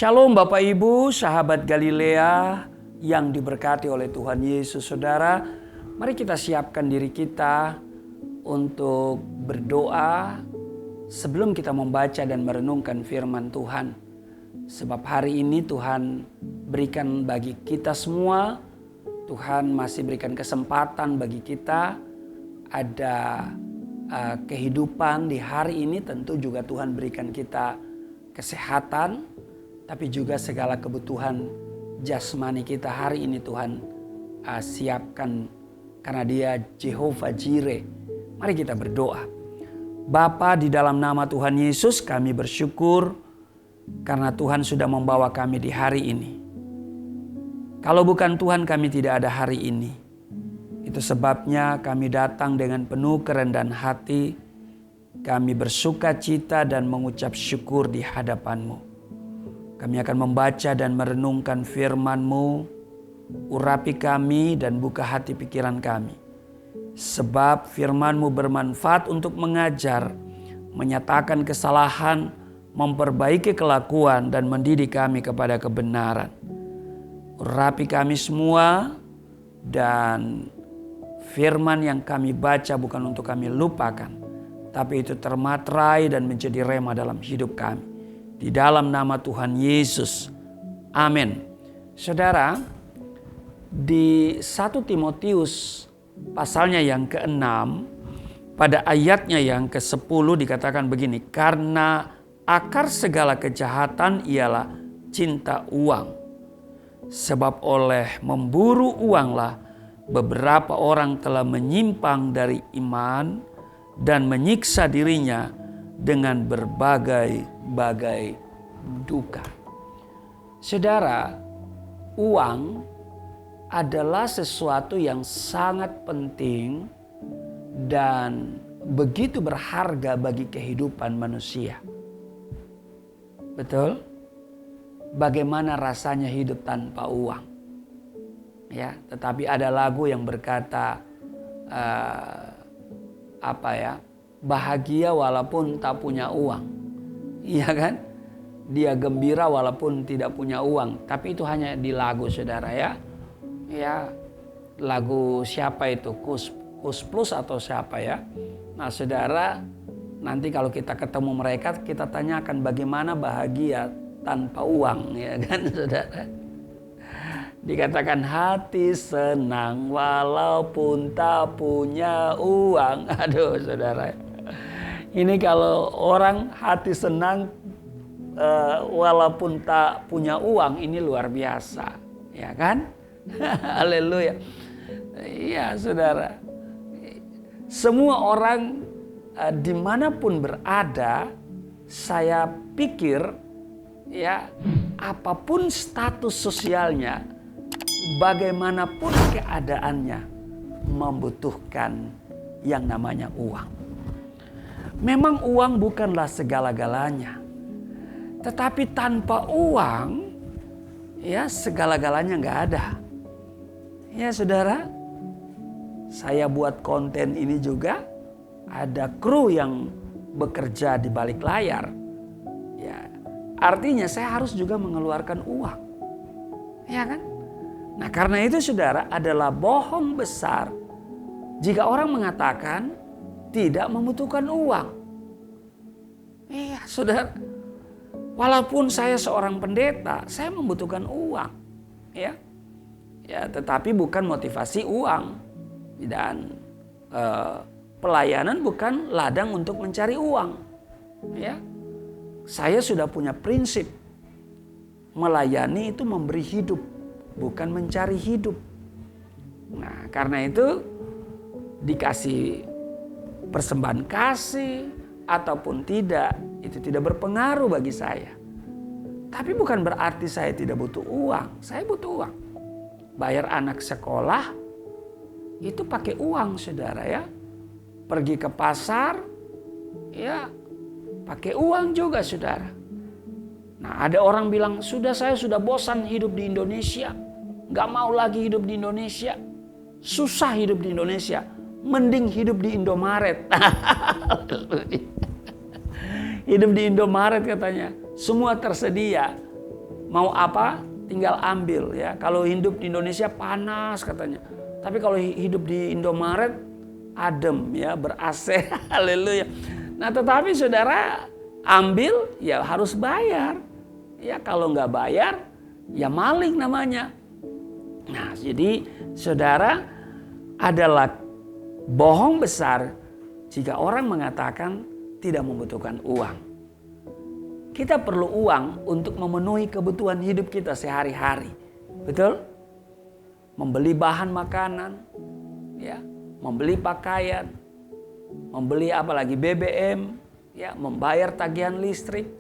Shalom Bapak Ibu, sahabat Galilea yang diberkati oleh Tuhan Yesus. Saudara, mari kita siapkan diri kita untuk berdoa sebelum kita membaca dan merenungkan firman Tuhan. Sebab hari ini Tuhan berikan bagi kita semua, Tuhan masih berikan kesempatan bagi kita ada kehidupan di hari ini. Tentu juga Tuhan berikan kita kesehatan, tapi juga segala kebutuhan jasmani kita hari ini Tuhan siapkan karena Dia Jehovah Jireh. Mari kita berdoa. Bapa, di dalam nama Tuhan Yesus kami bersyukur karena Tuhan sudah membawa kami di hari ini. Kalau bukan Tuhan kami tidak ada hari ini. Itu sebabnya kami datang dengan penuh kerendahan hati. Kami bersuka cita dan mengucap syukur di hadapan-Mu. Kami akan membaca dan merenungkan firman-Mu. Urapi kami dan buka hati pikiran kami. Sebab firman-Mu bermanfaat untuk mengajar, menyatakan kesalahan, memperbaiki kelakuan dan mendidik kami kepada kebenaran. Urapi kami semua dan firman yang kami baca bukan untuk kami lupakan, tapi itu termaterai dan menjadi rema dalam hidup kami. Di dalam nama Tuhan Yesus. Amin. Saudara, di 1 Timotius pasalnya yang ke-6 pada ayatnya yang ke-10 dikatakan begini. Karena akar segala kejahatan ialah cinta uang. Sebab oleh memburu uanglah beberapa orang telah menyimpang dari iman dan menyiksa dirinya dengan berbagai duka. Saudara, uang adalah sesuatu yang sangat penting dan begitu berharga bagi kehidupan manusia. Betul? Bagaimana rasanya hidup tanpa uang? Ya, tetapi ada lagu yang berkata bahagia walaupun tak punya uang. Iya kan? Dia gembira walaupun tidak punya uang. Tapi itu hanya di lagu, saudara ya. Ya, lagu siapa itu? Kus Plus atau siapa ya? Nah saudara, nanti kalau kita ketemu mereka, kita tanyakan bagaimana bahagia tanpa uang, ya kan saudara? Dikatakan hati senang walaupun tak punya uang. Aduh saudara. Ini kalau orang hati senang walaupun tak punya uang, ini luar biasa. Ya kan? Haleluya. Iya saudara. Semua orang dimanapun berada, saya pikir ya apapun status sosialnya, bagaimanapun keadaannya, membutuhkan yang namanya uang. Memang uang bukanlah segala-galanya. Tetapi tanpa uang, ya segala-galanya nggak ada. Ya saudara, saya buat konten ini juga, ada kru yang bekerja di balik layar. Ya, artinya saya harus juga mengeluarkan uang. Ya kan? Nah karena itu saudara, adalah bohong besar jika orang mengatakan tidak membutuhkan uang. Iya saudara, walaupun saya seorang pendeta, saya membutuhkan uang. Ya, tetapi bukan motivasi uang. Dan pelayanan bukan ladang untuk mencari uang. Ya, saya sudah punya prinsip, melayani itu memberi hidup, bukan mencari hidup. Nah, karena itu dikasih persembahan kasih ataupun tidak, itu tidak berpengaruh bagi saya. Tapi bukan berarti saya tidak butuh uang. Saya butuh uang. Bayar anak sekolah itu pakai uang, saudara ya. Pergi ke pasar ya pakai uang juga, saudara. Nah, ada orang bilang, saya sudah bosan hidup di Indonesia. Gak mau lagi hidup di Indonesia. Susah hidup di Indonesia. Mending hidup di Indomaret. Hidup di Indomaret katanya. Semua tersedia. mau apa tinggal ambil ya. Kalau hidup di Indonesia panas katanya. Tapi kalau hidup di Indomaret adem ya, ber-AC. Haleluya. Nah, tetapi saudara ambil ya harus bayar. Ya, kalau nggak bayar ya maling namanya. Nah, jadi saudara, adalah bohong besar jika orang mengatakan tidak membutuhkan uang. Kita perlu uang untuk memenuhi kebutuhan hidup kita sehari-hari. Betul? Membeli bahan makanan, ya, membeli pakaian, membeli apalagi BBM, ya, membayar tagihan listrik.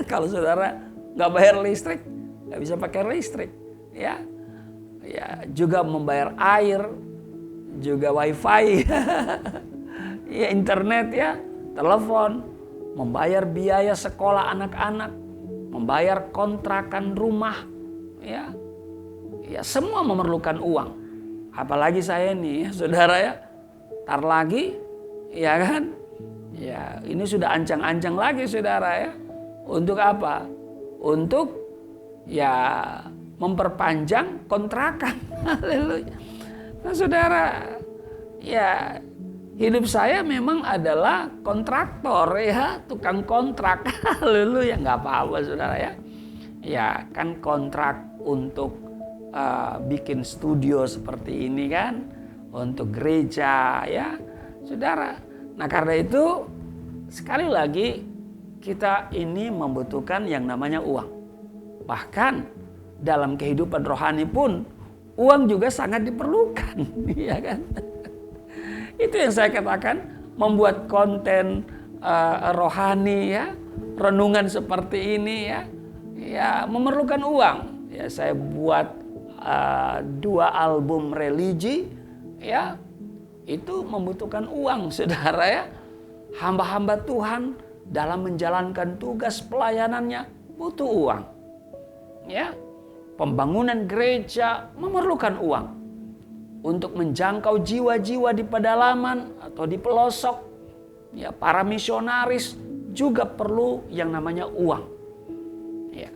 Kalau saudara nggak bayar listrik, nggak bisa pakai listrik, ya. Ya, juga membayar air, juga wifi, ya, internet ya, telepon, membayar biaya sekolah anak-anak, membayar kontrakan rumah, ya, ya semua memerlukan uang. Apalagi saya nih, saudara ya, tar lagi, ya kan, ya ini sudah ancang-ancang lagi saudara ya, untuk apa? Untuk ya memperpanjang kontrakan. Haleluya. Nah saudara, ya hidup saya memang adalah kontraktor ya, tukang kontrak. Haleluya, nggak apa-apa saudara ya. Ya kan kontrak untuk bikin studio seperti ini kan, untuk gereja ya saudara. Nah karena itu sekali lagi kita ini membutuhkan yang namanya uang. Bahkan dalam kehidupan rohani pun uang juga sangat diperlukan, ya kan? Itu yang saya katakan, membuat konten rohani ya, renungan seperti ini ya, ya memerlukan uang. Ya saya buat 2 album religi, ya itu membutuhkan uang, saudara ya. Hamba-hamba Tuhan dalam menjalankan tugas pelayanannya butuh uang, ya. Pembangunan gereja memerlukan uang untuk menjangkau jiwa-jiwa di pedalaman atau di pelosok. Ya, para misionaris juga perlu yang namanya uang. Ya.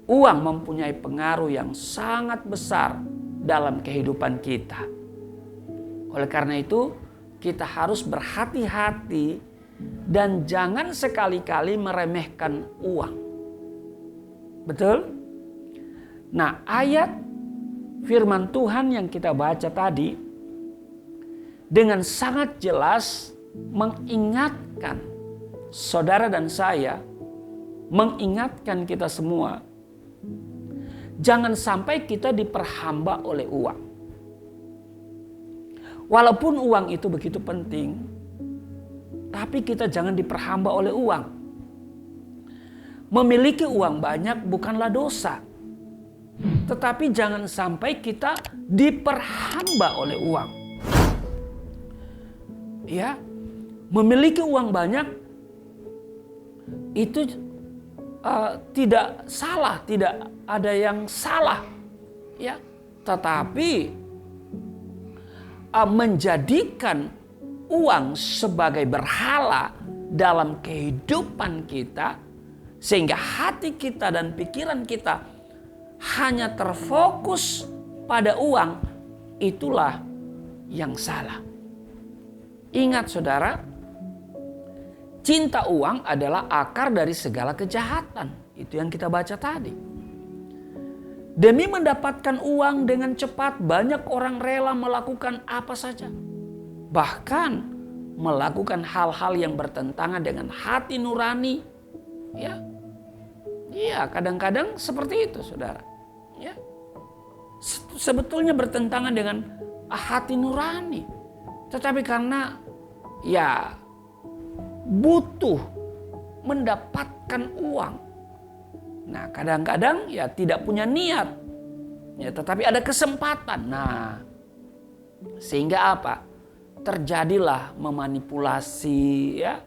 Uang mempunyai pengaruh yang sangat besar dalam kehidupan kita. Oleh karena itu, kita harus berhati-hati dan jangan sekali-kali meremehkan uang. Betul? Nah, ayat firman Tuhan yang kita baca tadi dengan sangat jelas mengingatkan saudara dan saya, mengingatkan kita semua, jangan sampai kita diperhamba oleh uang. Walaupun uang itu begitu penting, tapi kita jangan diperhamba oleh uang. Memiliki uang banyak bukanlah dosa. Tetapi jangan sampai kita diperhamba oleh uang. Ya, memiliki uang banyak itu tidak salah, tidak ada yang salah. Ya, tetapi menjadikan uang sebagai berhala dalam kehidupan kita, sehingga hati kita dan pikiran kita hanya terfokus pada uang, itulah yang salah. Ingat saudara, cinta uang adalah akar dari segala kejahatan. Itu yang kita baca tadi. Demi mendapatkan uang dengan cepat, banyak orang rela melakukan apa saja. Bahkan melakukan hal-hal yang bertentangan dengan hati nurani. Ya, iya, kadang-kadang seperti itu, saudara. Ya, sebetulnya bertentangan dengan hati nurani, tetapi karena ya butuh mendapatkan uang. Nah, kadang-kadang ya tidak punya niat, ya, tetapi ada kesempatan. Nah, sehingga apa? Terjadilah memanipulasi, ya,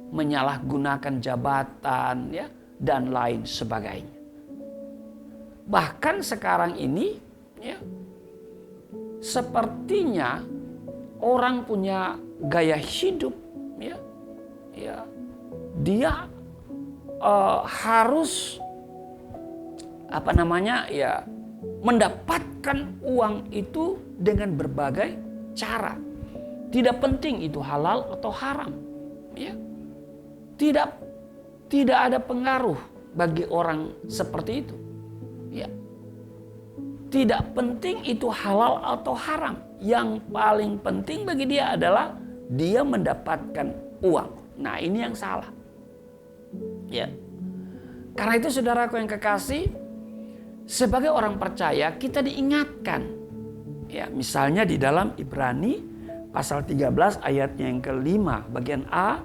menyalahgunakan jabatan, ya, dan lain sebagainya. Bahkan sekarang ini, ya, sepertinya orang punya gaya hidup, ya, ya, dia harus mendapatkan uang itu dengan berbagai cara. Tidak penting itu halal atau haram. Ya. Tidak ada pengaruh bagi orang seperti itu. Ya. Tidak penting itu halal atau haram. Yang paling penting bagi dia adalah dia mendapatkan uang. Nah, ini yang salah. Ya. Karena itu saudaraku yang kekasih, sebagai orang percaya kita diingatkan. Ya, misalnya di dalam Ibrani pasal 13 ayatnya yang kelima bagian A,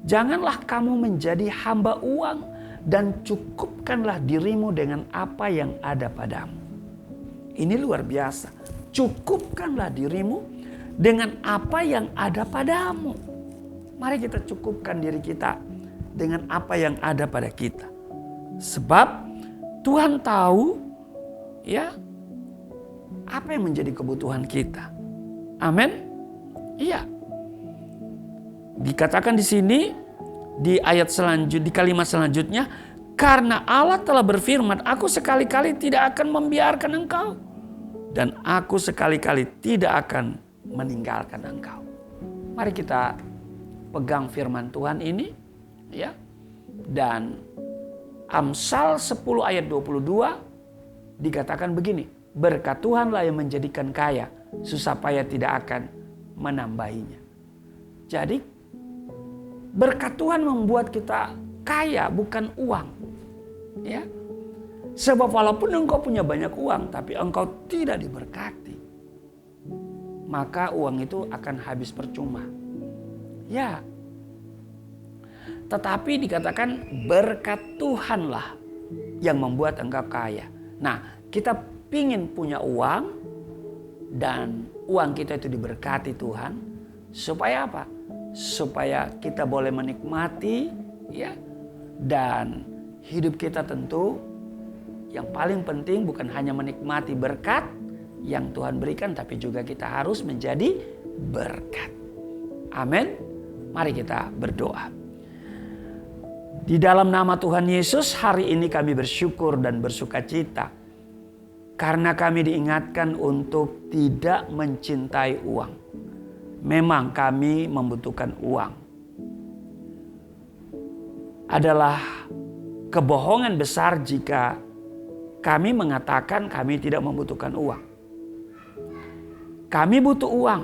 janganlah kamu menjadi hamba uang dan cukupkanlah dirimu dengan apa yang ada padamu. Ini luar biasa. Cukupkanlah dirimu dengan apa yang ada padamu. Mari kita cukupkan diri kita dengan apa yang ada pada kita. Sebab Tuhan tahu ya apa yang menjadi kebutuhan kita. Amin. Iya. Dikatakan di sini di ayat di kalimat selanjutnya, karena Allah telah berfirman, aku sekali-kali tidak akan membiarkan engkau dan aku sekali-kali tidak akan meninggalkan engkau. Mari kita pegang firman Tuhan ini ya. Dan Amsal 10 ayat 22 dikatakan begini, berkat Tuhanlah yang menjadikan kaya, susah payah tidak akan menambahinya. Jadi berkat Tuhan membuat kita kaya, bukan uang. Ya. Sebab walaupun engkau punya banyak uang tapi engkau tidak diberkati, maka uang itu akan habis percuma. Ya. Tetapi dikatakan berkat Tuhanlah yang membuat engkau kaya. Nah, kita pingin punya uang dan uang kita itu diberkati Tuhan. Supaya apa? Supaya kita boleh menikmati ya. Dan hidup kita tentu yang paling penting bukan hanya menikmati berkat yang Tuhan berikan, tapi juga kita harus menjadi berkat. Amin. Mari kita berdoa. Di dalam nama Tuhan Yesus, hari ini kami bersyukur dan bersukacita karena kami diingatkan untuk tidak mencintai uang. Memang kami membutuhkan uang. Adalah kebohongan besar jika kami mengatakan kami tidak membutuhkan uang. Kami butuh uang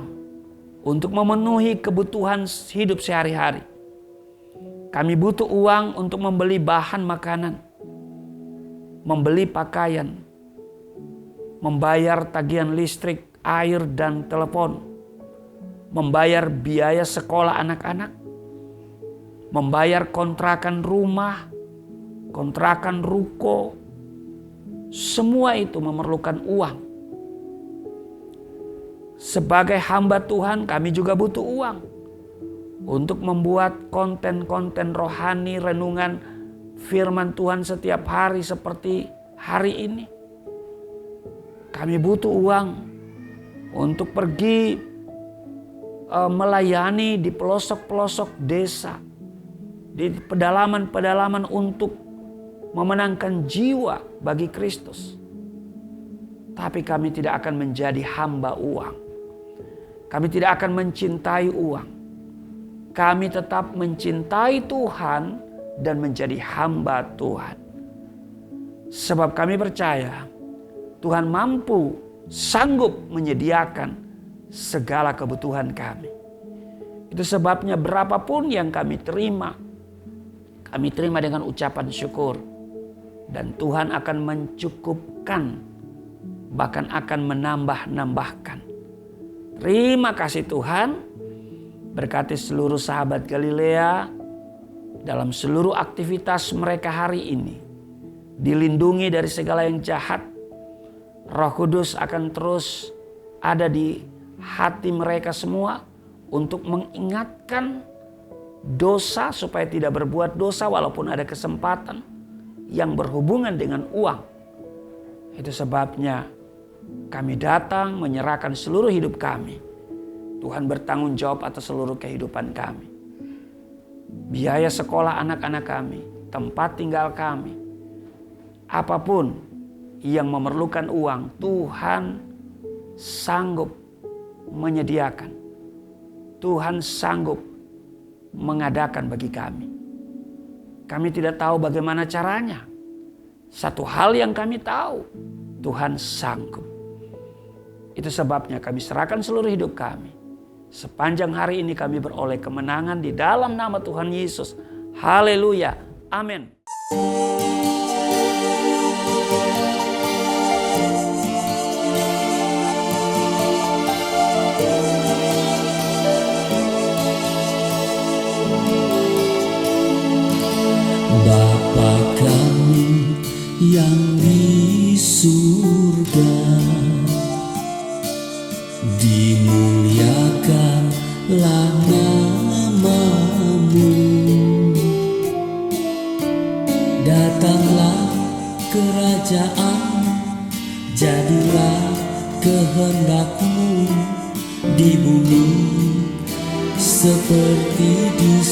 untuk memenuhi kebutuhan hidup sehari-hari. Kami butuh uang untuk membeli bahan makanan, membeli pakaian, membayar tagihan listrik, air, dan telepon, membayar biaya sekolah anak-anak, membayar kontrakan rumah, kontrakan ruko. Semua itu memerlukan uang. Sebagai hamba Tuhan, kami juga butuh uang untuk membuat konten-konten rohani, renungan firman Tuhan setiap hari seperti hari ini. Kami butuh uang untuk pergi melayani di pelosok-pelosok desa, di pedalaman-pedalaman untuk memenangkan jiwa bagi Kristus. Tapi kami tidak akan menjadi hamba uang. Kami tidak akan mencintai uang. Kami tetap mencintai Tuhan dan menjadi hamba Tuhan. Sebab kami percaya Tuhan mampu, sanggup menyediakan segala kebutuhan kami. Itu sebabnya berapapun yang kami terima dengan ucapan syukur. Dan Tuhan akan mencukupkan, bahkan akan menambah-nambahkan. Terima kasih Tuhan. Berkati seluruh sahabat Galilea dalam seluruh aktivitas mereka hari ini. Dilindungi dari segala yang jahat. Roh Kudus akan terus ada di hati mereka semua untuk mengingatkan dosa supaya tidak berbuat dosa walaupun ada kesempatan yang berhubungan dengan uang. Itu sebabnya kami datang menyerahkan seluruh hidup kami. Tuhan bertanggung jawab atas seluruh kehidupan kami. Biaya sekolah anak-anak kami, tempat tinggal kami, apapun yang memerlukan uang, Tuhan sanggup menyediakan. Tuhan sanggup mengadakan bagi kami. Kami tidak tahu bagaimana caranya. Satu hal yang kami tahu, Tuhan sanggup. Itu sebabnya kami serahkan seluruh hidup kami. Sepanjang hari ini kami beroleh kemenangan di dalam nama Tuhan Yesus. Haleluya. Amin. Bapa kami yang di surga, dimuliakanlah nama-Mu. Datanglah kerajaan, jadilah kehendak-Mu di bumi seperti di